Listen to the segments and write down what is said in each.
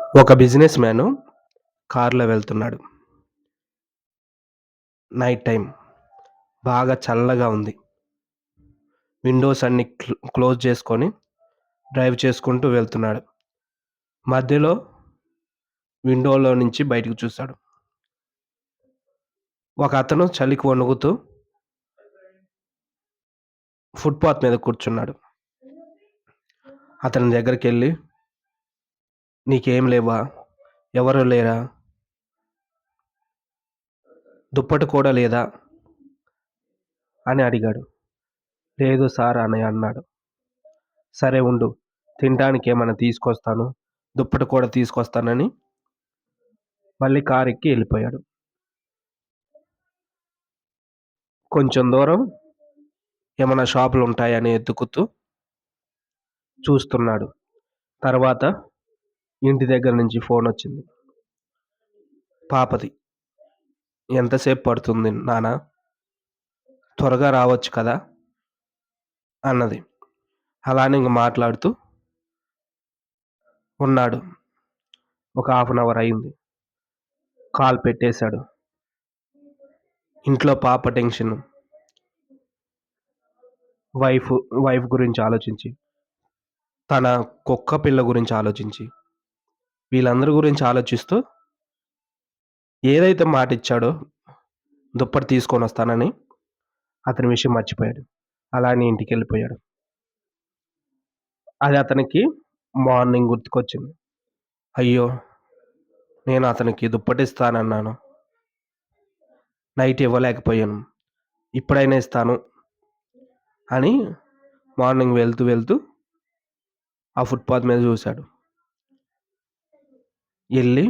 ఒక business man కారులో వెళ్తున్నాడు. Night time. బాగా చల్లగా ఉంది. విండోస్ అన్నీ క్లోజ్ చేసుకొని డ్రైవ్ చేసుకుంటూ వెళ్తున్నాడు. మధ్యలో విండోలో నుంచి బయటికి చూశాడు. ఒకతను చలికి వణుకుతూ ఫుట్‌పాత్ మీద కూర్చున్నాడు. అతని దగ్గరికెళ్ళి, "నీకేం లేవా? ఎవరు లేరా? దుప్పటి కూడా లేదా?" అని అడిగాడు. "లేదు సార్" అని అన్నాడు. "సరే ఉండు. తినటానికేమన్నా తీసుకొస్తాను. దుప్పటి కూడా తీసుకొస్తానని" మళ్ళీ కారెక్కి ఎళ్ళిపోయాడు. కొంచెం దూరం ఏమన్నా షాపులుంటాయని ఎతుకుతూ చూస్తున్నాడు. తర్వాత ఇంటి దగ్గర నుంచి ఫోనొచ్చింది. పాపది. "ఎంతసేపు పడుతుంది నాన్న? త్వరగా రావచ్చు కదా" అన్నది. అలానే ఇంక మాట్లాడుతూ ఉన్నాడు. ఒక హాఫ్ అన్ అవర్ అయింది. కాల్ పెట్టేశాడు. ఇంట్లో పాప టెన్షను. వైఫ్ వైఫ్ గురించి ఆలోచించి, తన కుక్క పిల్ల గురించి ఆలోచించి, వీళ్ళందరి గురించి ఆలోచిస్తూ ఏదైతే మాటిచ్చాడో దుప్పటి తీసుకొనొస్తానని అతని విషయం మర్చిపోయాడు. అలానే ఇంటికెళ్ళిపోయాడు. అది అతనికి మార్నింగ్ గుర్తుకొచ్చింది. అయ్యో! నేను అతనికి దుప్పటిస్తానన్నాను. నైట్ ఇవ్వలేకపోయాను. ఇప్పుడైనా ఇస్తాను అని మార్నింగ్ వెళ్తూ ఆ ఫుట్‌పాత్ మీద చూశాడు. ఎళ్ళి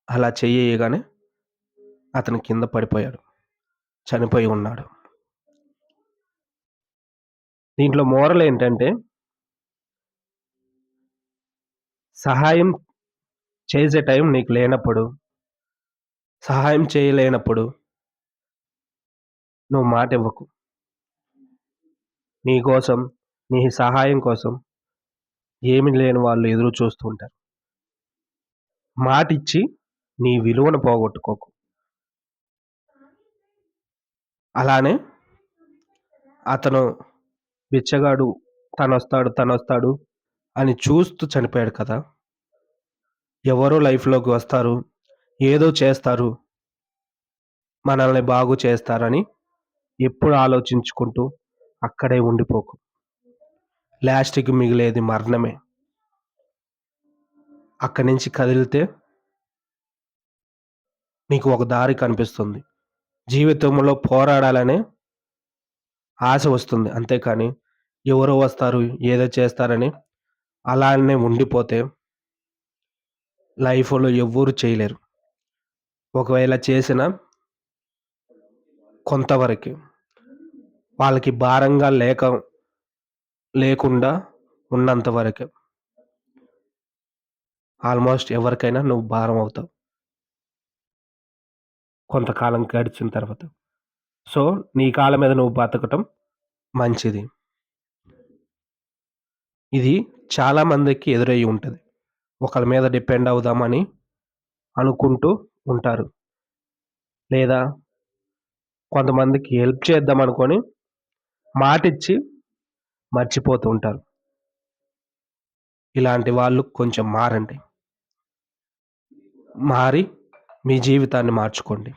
అలా చెయ్యెయ్యగానే అతను కింద పడిపోయాడు. చనిపోయి ఉన్నాడు. దీంట్లో మోరల్ ఏంటంటే, సహాయం చేసే టైం నీకు లేనప్పుడు, సహాయం చేయలేనప్పుడు నువ్వు మాటివ్వకు. నీ కోసం, నీ సహాయం కోసం ఏమీ లేని వాళ్ళు ఎదురు చూస్తూ ఉంటారు. మాటిచ్చి నీ విలువను పోగొట్టుకోకు. అలానే అతను బిచ్చగాడు తనొస్తాడు అని చూస్తూ చనిపోయాడు కదా! ఎవరో లైఫ్‌లోకి వస్తారు, ఏదో చేస్తారు, మనల్ని బాగు చేస్తారని ఎప్పుడు ఆలోచించుకుంటూ అక్కడే ఉండిపోకు. లాస్ట్‌కి మిగిలేది మరణమే. అక్కడి నుంచి కదిలితే నీకు ఒక దారి కనిపిస్తుంది. జీవితంలో పోరాడాలనే ఆశ వస్తుంది. అంతేకాని ఎవరో వస్తారు, ఏదో చేస్తారని అలానే ఉండిపోతే లైఫ్‌లో ఎవ్వరు చేయలేరు. ఒకవేళ చేసినా కొంతవరకే. వాళ్ళకి భారంగా లేకుండా ఉన్నంత వరకే. ఆల్మోస్ట్ ఎవరికైనా నువ్వు భారం అవుతావు. కొంతకాలం గడిచిన తర్వాత. సో, నీ కాళ్ళ మీద నువ్వు బతకటం మంచిది. ఇది చాలా మందికి ఎదురయ్యి ఉంటది. ఒకళ్ళ మీద డిపెండ్ అవుదామని అనుకుంటూ ఉంటారు. లేదా కొంతమందికి హెల్ప్ చేద్దామనుకోని మాటిచ్చి మర్చిపోతూ ఉంటారు. ఇలాంటి వాళ్ళు కొంచెం మారండి. మారి మీ జీవితాన్ని మార్చుకోండి.